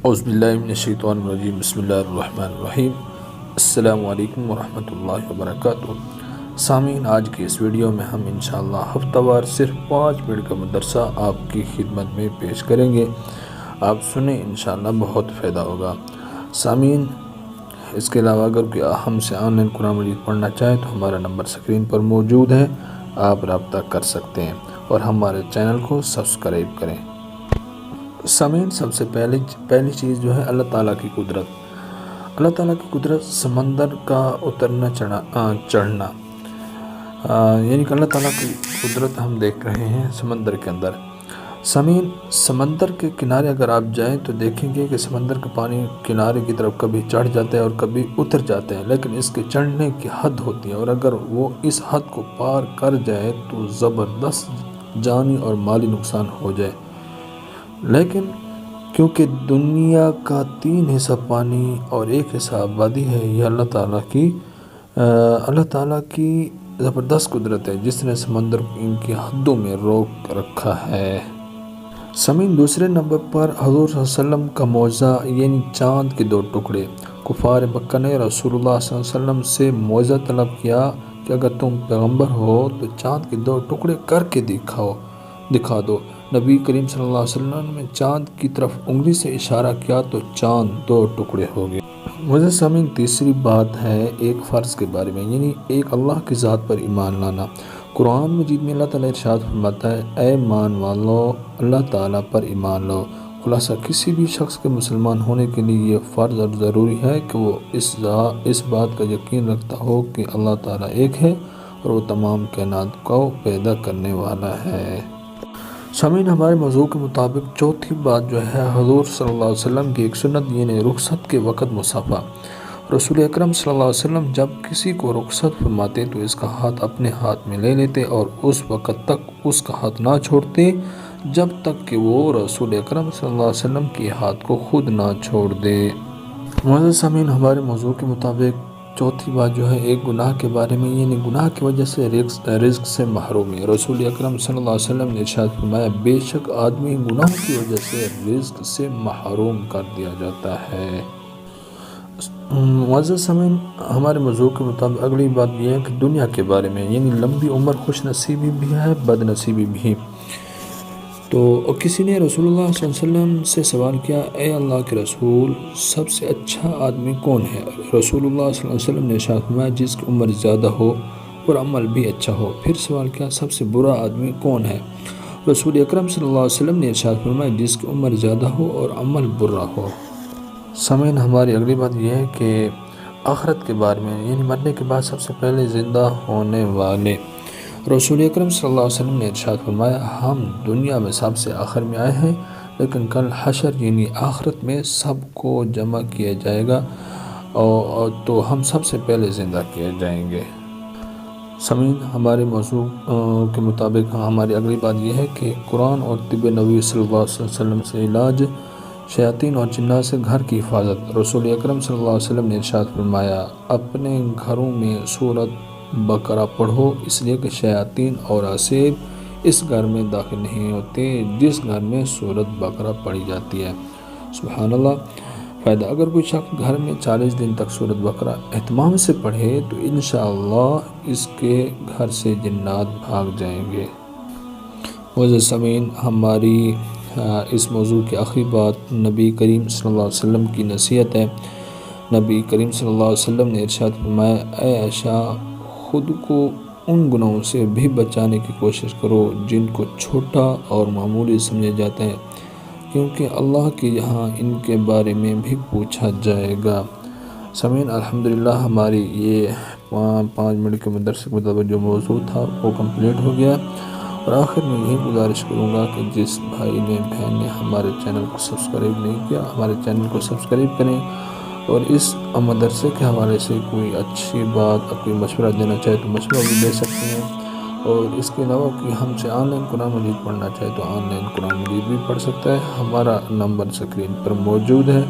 اعوذ باللہ من الشیطان الرجیم بسم اللہ الرحمن الرحیم السلام علیکم ورحمۃ اللہ وبرکاتہ۔ سامعین، آج کی اس ویڈیو میں ہم انشاءاللہ ہفتہ وار صرف 5 منٹ کا مدرسہ آپ کی خدمت میں پیش کریں گے۔ آپ سنیں، انشاءاللہ بہت فائدہ ہوگا۔ سامعین، اس کے علاوہ اگر کوئی ہم سے آن لائن قرآن مجید پڑھنا چاہے تو ہمارا نمبر سکرین پر موجود ہے، آپ رابطہ کر سکتے ہیں اور ہمارے چینل کو سبسکرائب کریں۔ سامعین، سب سے پہلی چیز جو ہے اللہ تعالیٰ کی قدرت۔ اللہ تعالیٰ کی قدرت سمندر کا اترنا چڑھنا، یعنی کہ اللہ تعالیٰ کی قدرت ہم دیکھ رہے ہیں سمندر کے اندر۔ سامعین، سمندر کے کنارے اگر آپ جائیں تو دیکھیں گے کہ سمندر کا پانی کنارے کی طرف کبھی چڑھ جاتا ہے اور کبھی اتر جاتا ہے، لیکن اس کے چڑھنے کی حد ہوتی ہے، اور اگر وہ اس حد کو پار کر جائے تو زبردست جانی اور مالی نقصان ہو جائے۔ لیکن کیونکہ دنیا کا 3 حصہ پانی اور 1 حصہ آبادی ہے، یہ اللہ تعالیٰ کی زبردست قدرت ہے جس نے سمندر ان کی حدوں میں روک رکھا ہے۔ سامعین، دوسرے نمبر پر حضور صلی اللہ علیہ وسلم کا معجزہ، یعنی چاند کے 2 ٹکڑے۔ کفار مکہ نے رسول اللہ صلی اللہ علیہ وسلم سے معجزہ طلب کیا کہ اگر تم پیغمبر ہو تو چاند کے 2 ٹکڑے کر کے دکھا دو۔ نبی کریم صلی اللہ علیہ وسلم نے چاند کی طرف انگلی سے اشارہ کیا تو چاند 2 ٹکڑے ہو گئے۔ مجھے سامعین، تیسری بات ہے ایک فرض کے بارے میں، یعنی ایک اللہ کی ذات پر ایمان لانا۔ قرآن مجید میں اللہ تعالیٰ ارشاد فرماتا ہے، اے ایمان والو، اللہ تعالیٰ پر ایمان لو۔ خلاصہ، کسی بھی شخص کے مسلمان ہونے کے لیے یہ فرض اور ضروری ہے کہ وہ اس بات کا یقین رکھتا ہو کہ اللہ تعالیٰ ایک ہے اور وہ تمام کائنات کو پیدا کرنے والا ہے۔ سامعین، ہمارے موضوع کے مطابق چوتھی بات جو ہے حضور صلی اللہ علیہ وسلم کی ایک سنت، یعنی رخصت کے وقت مصافحہ۔ رسول اکرم صلی اللہ علیہ وسلم جب کسی کو رخصت فرماتے تو اس کا ہاتھ اپنے ہاتھ میں لے لیتے اور اس وقت تک اس کا ہاتھ نہ چھوڑتے جب تک کہ وہ رسول اکرم صلی اللہ علیہ وسلم کے ہاتھ کو خود نہ چھوڑ دے۔ معزز سامعین، ہمارے موضوع کے مطابق چوتھی بات جو ہے ایک گناہ کے بارے میں، یعنی گناہ کی وجہ سے رزق سے محرومی۔ رسول اکرم صلی اللہ علیہ وسلم نے ارشاد فرمایا، بے شک آدمی گناہ کی وجہ سے رزق سے محروم کر دیا جاتا ہے۔ معزز سامعین، ہمارے موضوع کے مطابق اگلی بات یہ ہے کہ دنیا کے بارے میں، یعنی لمبی عمر خوش نصیبی بھی ہے، بد نصیبی بھی۔ تو کسی نے رسول اللہ صلی اللہ علیہ وسلم سے سوال کیا، اے اللہ کے رسول، سب سے اچھا آدمی کون ہے؟ رسول اللہ صلی اللہ علیہ وسلم نے ارشاد فرمایا، جس کی عمر زیادہ ہو اور عمل بھی اچھا ہو۔ پھر سوال کیا، سب سے برا آدمی کون ہے؟ رسول اکرم صلی اللہ علیہ وسلم نے ارشاد فرمایا، جس کی عمر زیادہ ہو اور عمل برا ہو۔ سامعین، ہماری اگلی بات یہ ہے کہ آخرت کے بارے میں، یعنی مرنے کے بعد سب سے پہلے زندہ ہونے والے۔ رسول اکرم صلی اللہ علیہ وسلم نے ارشاد فرمایا، ہم دنیا میں سب سے آخر میں آئے ہیں، لیکن کل حشر یعنی آخرت میں سب کو جمع کیا جائے گا اور تو ہم سب سے پہلے زندہ کیے جائیں گے۔ سامعین، ہمارے موضوع کے مطابق ہماری اگلی بات یہ ہے کہ قرآن اور طب نبوی صلی اللہ علیہ وسلم سے علاج، شیاطین اور جنات سے گھر کی حفاظت۔ رسول اکرم صلی اللہ علیہ وسلم نے ارشاد فرمایا، اپنے گھروں میں سورۃ بقرہ پڑھو، اس لیے کہ شیاطین اور عصیب اس گھر میں داخل نہیں ہوتے جس گھر میں سورۃ بقرہ پڑھی جاتی ہے۔ سبحان اللہ۔ فائدہ، اگر کوئی شخص گھر میں 40 دن تک سورۃ بقرہ اہتمام سے پڑھے تو انشاءاللہ اس کے گھر سے جنات بھاگ جائیں گے۔ معزز سامعین، ہماری اس موضوع کی آخری بات نبی کریم صلی اللہ علیہ وسلم کی نصیحت ہے۔ نبی کریم صلی اللہ علیہ وسلم نے ارشاد فرمایا، اے عائشہ، خود کو ان گناہوں سے بھی بچانے کی کوشش کرو جن کو چھوٹا اور معمولی سمجھا جاتا ہے، کیونکہ اللہ کے یہاں ان کے بارے میں بھی پوچھا جائے گا۔ سامعین، الحمدللہ ہماری یہ 5 منٹ کے مدرسے کے مطابق جو موضوع تھا وہ کمپلیٹ ہو گیا، اور آخر میں یہی گزارش کروں گا کہ جس بھائی نے بہن نے ہمارے چینل کو سبسکرائب نہیں کیا، ہمارے چینل کو سبسکرائب کریں، اور اس مدرسے کے حوالے سے کوئی اچھی بات، کوئی مشورہ دینا چاہے تو مشورہ بھی دے سکتے ہیں، اور اس کے علاوہ کوئی ہم سے آن لائن قرآن مجید پڑھنا چاہے تو آن لائن قرآن مجید بھی پڑھ سکتا ہے۔ ہمارا نمبر سکرین پر موجود ہے،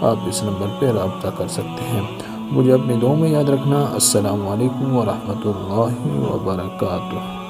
آپ اس نمبر پہ رابطہ کر سکتے ہیں۔ مجھے اپنی دعاؤں میں یاد رکھنا۔ السلام علیکم ورحمۃ اللہ وبرکاتہ۔